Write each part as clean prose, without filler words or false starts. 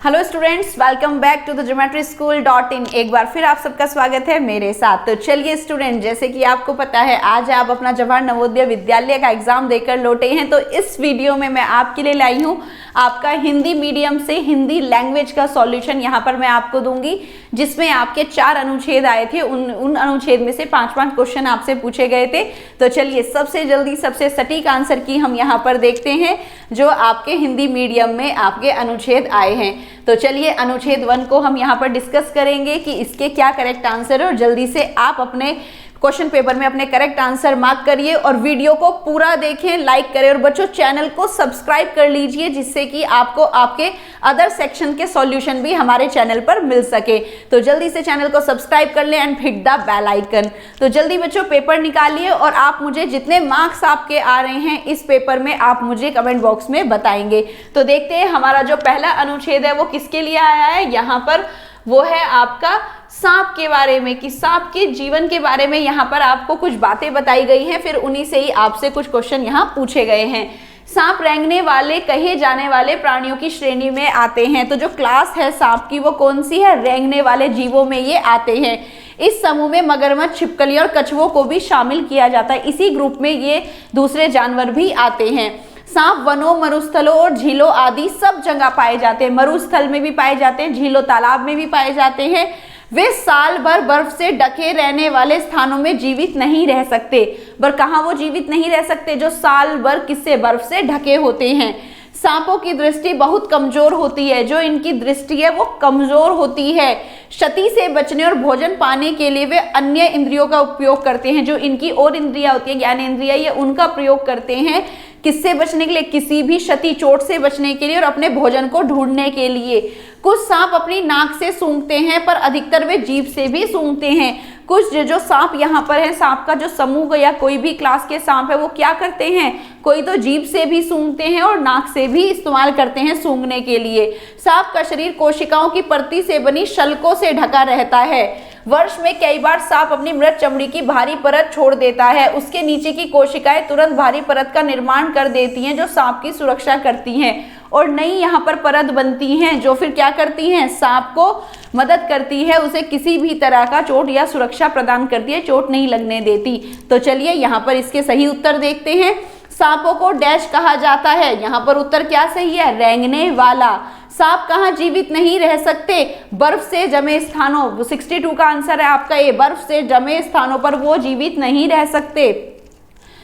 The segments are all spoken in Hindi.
Hello students, welcome back to the geometry school .in। एक बार फिर आप सबका स्वागत है मेरे साथ। तो चलिए स्टूडेंट, जैसे कि आपको पता है आज आप अपना जवाहर नवोदय विद्यालय का एग्जाम देकर लौटे हैं। तो इस वीडियो में मैं आपके लिए लाई हूँ आपका हिंदी मीडियम से हिंदी लैंग्वेज का सॉल्यूशन। यहाँ पर मैं आपको दूंगी जिसमें आपके 4 अनुच्छेद आए थे। उन अनुच्छेद में से 5-5 क्वेश्चन आपसे पूछे गए थे। तो चलिए सबसे जल्दी सबसे सटीक आंसर की हम यहाँ पर देखते हैं जो आपके हिंदी मीडियम में आपके अनुच्छेद आए हैं। तो चलिए अनुच्छेद 1 को हम यहाँ पर डिस्कस करेंगे कि इसके क्या करेक्ट आंसर है, और जल्दी से आप अपने क्वेश्चन पेपर में अपने करेक्ट आंसर मार्क करिए और वीडियो को पूरा देखें, लाइक करें और बच्चों चैनल को सब्सक्राइब कर लीजिए जिससे कि आपको आपके अदर सेक्शन के सॉल्यूशन भी हमारे चैनल पर मिल सके। तो जल्दी से चैनल को सब्सक्राइब कर लें and hit the bell icon. तो जल्दी बच्चों पेपर निकालिए और आप मुझे जितने मार्क्स आपके आ रहे हैं इस पेपर में आप मुझे कमेंट बॉक्स में बताएंगे। तो देखते हैं हमारा जो पहला अनुच्छेद है वो किसके लिए आया है। यहाँ पर वो है आपका सांप के बारे में, कि सांप के जीवन के बारे में यहाँ पर आपको कुछ बातें बताई गई हैं, फिर उन्हीं से ही आपसे कुछ क्वेश्चन यहाँ पूछे गए हैं। सांप रेंगने वाले कहे जाने वाले प्राणियों की श्रेणी में आते हैं। तो जो क्लास है सांप की वो कौन सी है? रेंगने वाले जीवों में ये आते हैं। इस समूह में मगरमच्छ, छिपकली और कछुओं को भी शामिल किया जाता है। इसी ग्रुप में ये दूसरे जानवर भी आते हैं। सांप वनों, मरुस्थलों और झीलों आदि सब जगह पाए जाते हैं। मरुस्थल में भी पाए जाते हैं, झीलों तालाब में भी पाए जाते हैं। वे साल भर बर्फ से ढके रहने वाले स्थानों में जीवित नहीं रह सकते। पर कहाँ वो जीवित नहीं रह सकते? जो साल भर किससे? बर्फ से ढके होते हैं। सांपों की दृष्टि बहुत कमजोर होती है। जो इनकी दृष्टि है वो कमजोर होती है। क्षति से बचने और भोजन पाने के लिए वे अन्य इंद्रियों का उपयोग करते हैं। जो इनकी और इंद्रियां होती है, ज्ञान इंद्रिया, ये उनका प्रयोग करते हैं किससे बचने के लिए? किसी भी क्षति चोट से बचने के लिए और अपने भोजन को ढूंढने के लिए। कुछ सांप अपनी नाक से सूंघते हैं पर अधिकतर वे जीभ से भी सूंघते हैं। कुछ जो सांप यहाँ पर है, सांप का जो समूह या कोई भी क्लास के सांप है वो क्या करते हैं? कोई तो जीभ से भी सूंघते हैं और नाक से भी इस्तेमाल करते हैं सूंघने के लिए। सांप का शरीर कोशिकाओं की परती से बनी शल्कों से ढका रहता है। वर्ष में कई बार सांप अपनी मृत चमड़ी की भारी परत छोड़ देता है। उसके नीचे की कोशिकाएं तुरंत भारी परत का निर्माण कर देती हैं जो सांप की सुरक्षा करती हैं, और नई यहाँ पर परत बनती हैं जो फिर क्या करती हैं? सांप को मदद करती है, उसे किसी भी तरह का चोट या सुरक्षा प्रदान करती है, चोट नहीं लगने देती। तो चलिए यहाँ पर इसके सही उत्तर देखते हैं। सांपों को डैश कहा जाता है। यहाँ पर उत्तर क्या सही है? रेंगने वाला। सांप कहाँ जीवित नहीं रह सकते? बर्फ से जमे स्थानों, 62 का आंसर है आपका ये। बर्फ से जमे स्थानों पर वो जीवित नहीं रह सकते।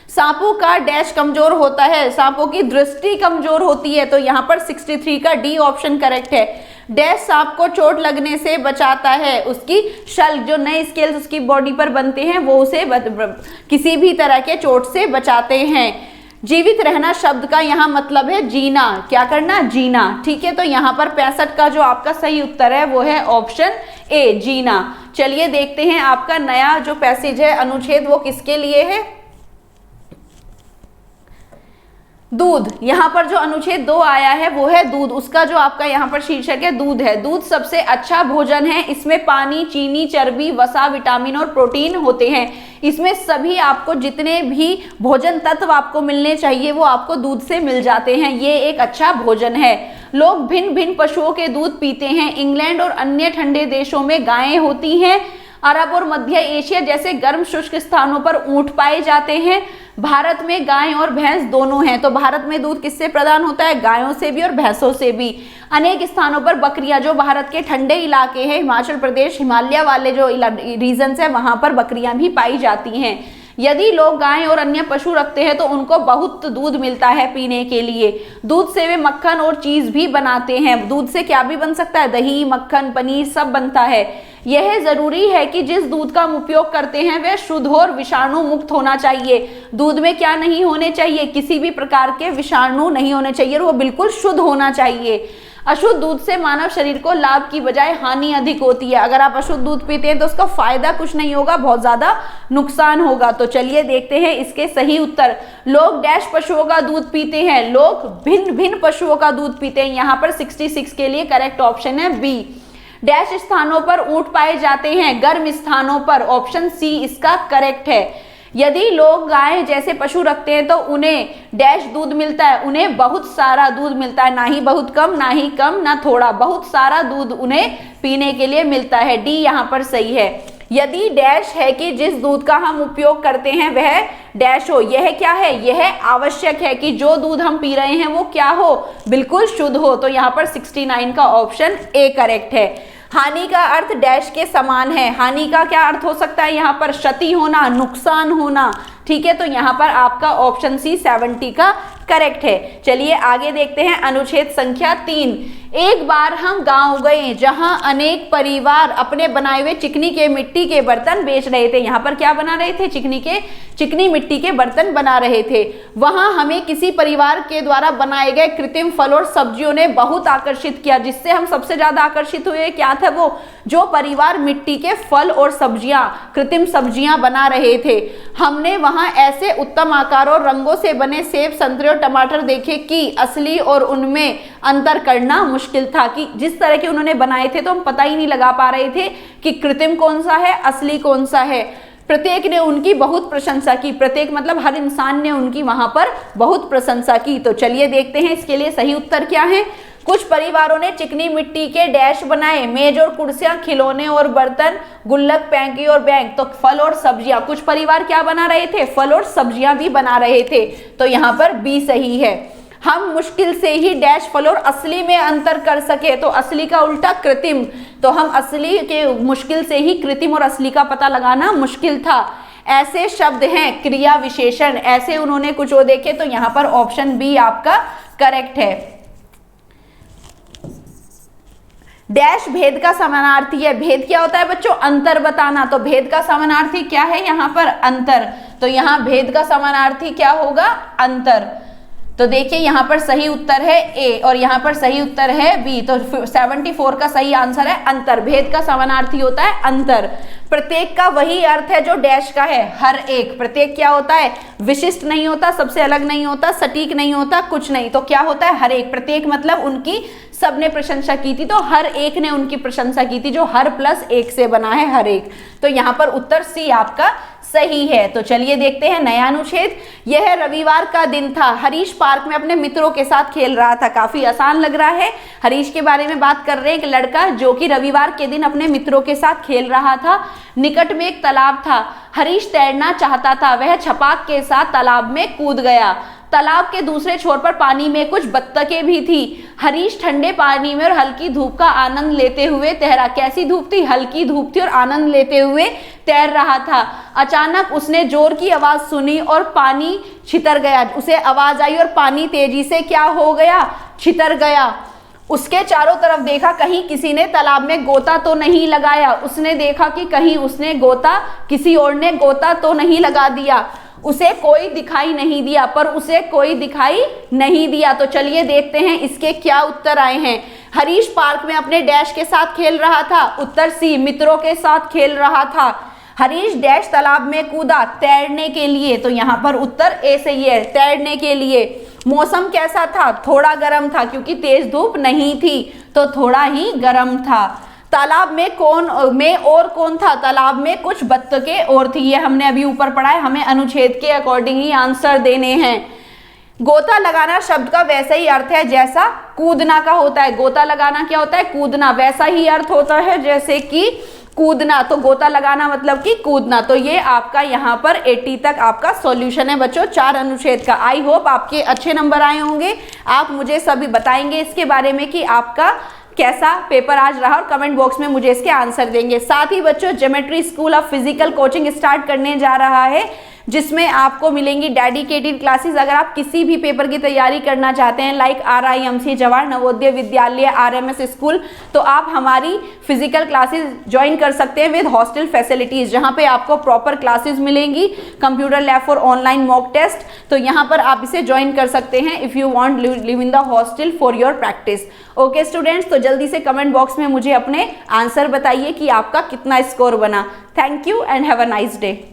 सांपों का डैश कमजोर होता है। सांपों की दृष्टि कमजोर होती है। तो यहाँ पर 63 का डी ऑप्शन करेक्ट है। डैश सांप को चोट लगने से बचाता है। उसकी शल्क, जो नए स्केल्स उसकी बॉडी पर बनते हैं, वो उसे किसी भी तरह के चोट से बचाते हैं। जीवित रहना शब्द का यहाँ मतलब है जीना। क्या करना? जीना। ठीक है, तो यहाँ पर 65 का जो आपका सही उत्तर है वो है ऑप्शन ए, जीना। चलिए देखते हैं आपका नया जो पैसेज है, अनुच्छेद, वो किसके लिए है? दूध। यहाँ पर जो अनुच्छेद 2 आया है वो है दूध। उसका जो आपका यहाँ पर शीर्षक है दूध है। दूध सबसे अच्छा भोजन है। इसमें पानी, चीनी, चर्बी, वसा, विटामिन और प्रोटीन होते हैं। इसमें सभी आपको जितने भी भोजन तत्व आपको मिलने चाहिए वो आपको दूध से मिल जाते हैं। ये एक अच्छा भोजन है। लोग भिन्न भिन्न पशुओं के दूध पीते हैं। इंग्लैंड और अन्य ठंडे देशों में गायें होती हैं। अरब और मध्य एशिया जैसे गर्म शुष्क स्थानों पर ऊंट पाए जाते हैं। भारत में गाय और भैंस दोनों हैं। तो भारत में दूध किससे प्रदान होता है? गायों से भी और भैंसों से भी। अनेक स्थानों पर बकरियां, जो भारत के ठंडे इलाके हैं, हिमाचल प्रदेश, हिमालय वाले जो रीजन्स है, वहां पर बकरियां भी पाई जाती हैं। यदि लोग गाय और अन्य पशु रखते हैं तो उनको बहुत दूध मिलता है पीने के लिए। दूध से वे मक्खन और चीज भी बनाते हैं। दूध से क्या भी बन सकता है? दही, मक्खन, पनीर सब बनता है। यह जरूरी है कि जिस दूध का हम उपयोग करते हैं वह शुद्ध और विषाणु मुक्त होना चाहिए। दूध में क्या नहीं होने चाहिए? किसी भी प्रकार के विषाणु नहीं होने चाहिए, वो बिल्कुल शुद्ध होना चाहिए। अशुद्ध दूध से मानव शरीर को लाभ की बजाय हानि अधिक होती है। अगर आप अशुद्ध दूध पीते हैं तो उसका फायदा कुछ नहीं होगा, बहुत ज्यादा नुकसान होगा। तो चलिए देखते हैं इसके सही उत्तर। लोग डैश पशुओं का दूध पीते हैं। लोग भिन्न भिन्न पशुओं का दूध पीते हैं। यहाँ पर 66 के लिए करेक्ट ऑप्शन है बी। डैश स्थानों पर ऊंट पाए जाते हैं। गर्म स्थानों पर, ऑप्शन सी इसका करेक्ट है। यदि लोग गाय जैसे पशु रखते हैं तो उन्हें डैश दूध मिलता है, उन्हें बहुत सारा दूध मिलता है, ना ही बहुत कम, ना ही कम, ना थोड़ा, बहुत सारा दूध उन्हें पीने के लिए मिलता है। डी यहाँ पर सही है। यदि डैश है कि जिस दूध का हम उपयोग करते हैं वह डैश हो, यह क्या है, यह आवश्यक है कि जो दूध हम पी रहे हैं वो क्या हो, बिल्कुल शुद्ध हो। तो यहाँ पर 69 का ऑप्शन ए करेक्ट है। हानि का अर्थ डैश के समान है। हानि का क्या अर्थ हो सकता है यहाँ पर, क्षति होना, नुकसान होना, ठीक है। तो यहाँ पर आपका ऑप्शन सी 70 का करेक्ट है। चलिए आगे देखते हैं अनुच्छेद संख्या 3। एक बार हम गांव गए जहां अनेक परिवार अपने बनाए हुए चिकनी के मिट्टी के बर्तन बेच रहे थे। यहाँ पर क्या बना रहे थे, चिकनी मिट्टी के बर्तन बना रहे थे। वहां हमें किसी परिवार के द्वारा बनाए गए कृत्रिम फल और सब्जियों ने बहुत आकर्षित किया। जिससे हम सबसे ज्यादा आकर्षित हुए क्या था, वो जो परिवार मिट्टी के फल और सब्जियां, कृत्रिम सब्जियां बना रहे थे। हमने वहां ऐसे उत्तम आकार और रंगों से बने सेब, संतरे और टमाटर देखे कि असली और उनमें अंतर करना मुश्किल था। कि जिस तरह के उन्होंने बनाए थे तो हम पता ही नहीं लगा पा रहे थे कि कृत्रिम कौन सा है, असली कौन सा है। प्रत्येक ने उनकी बहुत प्रशंसा की। प्रत्येक मतलब हर इंसान ने उनकी वहां पर बहुत प्रशंसा की। तो चलिए देखते हैं इसके लिए सही उत्तर क्या है। कुछ परिवारों ने चिकनी मिट्टी के डैश बनाए, मेज और कुर्सियां, खिलौने और बर्तन, गुल्लक, पैंकी और बैंक। तो फल और सब्जियां, कुछ परिवार क्या बना रहे थे, फल और सब्जियां भी बना रहे थे। तो यहाँ पर बी सही है। हम मुश्किल से ही डैश फल और असली में अंतर कर सके। तो असली का उल्टा कृत्रिम। तो हम असली के मुश्किल से ही कृत्रिम और असली का पता लगाना मुश्किल था। ऐसे शब्द हैं क्रिया विशेषण, ऐसे उन्होंने कुछ वो देखे। तो यहाँ पर ऑप्शन बी आपका करेक्ट है। डैश भेद का समानार्थी है। भेद क्या होता है बच्चों, अंतर बताना। तो भेद का समानार्थी क्या है यहाँ पर, अंतर। तो यहाँ भेद का समानार्थी क्या होगा, अंतर। तो देखिए यहाँ पर सही उत्तर है ए और यहाँ पर सही उत्तर है बी। तो 74 का सही आंसर है अंतर। भेद का समानार्थी होता है अंतर। प्रत्येक का वही अर्थ है जो डैश का है, हर एक। प्रत्येक क्या होता है, विशिष्ट नहीं होता, सबसे अलग नहीं होता, सटीक नहीं होता, कुछ नहीं। तो क्या होता है, हर एक। प्रत्येक मतलब उनकी सबने प्रशंसा की थी, तो हर एक ने उनकी प्रशंसा की थी, जो हर प्लस एक से बना है, हर एक। तो यहाँ पर उत्तर सी आपका सही है। तो चलिए देखते हैं नया अनुच्छेद। यह रविवार का दिन था। हरीश पार्क में अपने मित्रों के साथ खेल रहा था। काफी आसान लग रहा है। हरीश के बारे में बात कर रहे हैं, एक लड़का जो कि रविवार के दिन अपने मित्रों के साथ खेल रहा था। निकट में एक तालाब था। हरीश तैरना चाहता था। वह छपाक के साथ तालाब में कूद गया। तालाब के दूसरे छोर पर पानी में कुछ बत्तखें भी थी। हरीश ठंडे पानी में और हल्की धूप का आनंद लेते हुए तैरा। कैसी धूप थी, हल्की धूप थी और आनंद लेते हुए तैर रहा था। अचानक उसने जोर की आवाज सुनी और पानी छितर गया। उसे आवाज आई और पानी तेजी से क्या हो गया, छितर गया। उसके चारों तरफ देखा, कहीं किसी ने तालाब में गोता तो नहीं लगाया। उसने देखा कि कहीं उसने गोता, किसी और ने गोता तो नहीं लगा दिया। उसे कोई दिखाई नहीं दिया, पर उसे कोई दिखाई नहीं दिया। तो चलिए देखते हैं इसके क्या उत्तर आए हैं। हरीश पार्क में अपने डैश के साथ खेल रहा था। उत्तर सी, मित्रों के साथ खेल रहा था। हरीश डैश तालाब में कूदा, तैरने के लिए। तो यहाँ पर उत्तर ए सही है, तैरने के लिए। मौसम कैसा था, थोड़ा गर्म था, क्योंकि तेज धूप नहीं थी, तो थोड़ा ही गर्म था। तालाब में और कौन था, तालाब में कुछ बत्तखें और थी। ये हमने अभी ऊपर पढ़ा है, हमें अनुच्छेद के अकॉर्डिंग ही आंसर देने हैं। गोता लगाना शब्द का वैसा ही अर्थ है जैसा कूदना का होता है। गोता लगाना क्या होता है, कूदना। वैसा ही अर्थ होता है जैसे कि कूदना। तो गोता लगाना मतलब कि कूदना। तो ये आपका यहाँ पर 80 तक आपका सॉल्यूशन है बच्चों, 4 अनुच्छेद का। आई होप आपके अच्छे नंबर आए होंगे। आप मुझे सभी बताएंगे इसके बारे में कि आपका कैसा पेपर आज रहा और कमेंट बॉक्स में मुझे इसके आंसर देंगे। साथ ही बच्चों ज्योमेट्री स्कूल अब फिजिकल कोचिंग स्टार्ट करने जा रहा है, जिसमें आपको मिलेंगी डेडिकेटेड क्लासेस। अगर आप किसी भी पेपर की तैयारी करना चाहते हैं, like RIMC Jawahar Navodaya Vidyalaya RMS school, तो आप हमारी फिजिकल क्लासेस ज्वाइन कर सकते हैं विद हॉस्टल फैसिलिटीज, जहां पे आपको प्रॉपर क्लासेस मिलेंगी, computer lab for online mock test. तो यहाँ पर आप इसे ज्वाइन कर सकते हैं if you want live in the hostel for your practice. Okay students, तो जल्दी से कमेंट बॉक्स में मुझे अपने आंसर बताइए कि आपका कितना स्कोर बना। Thank you and have a nice day.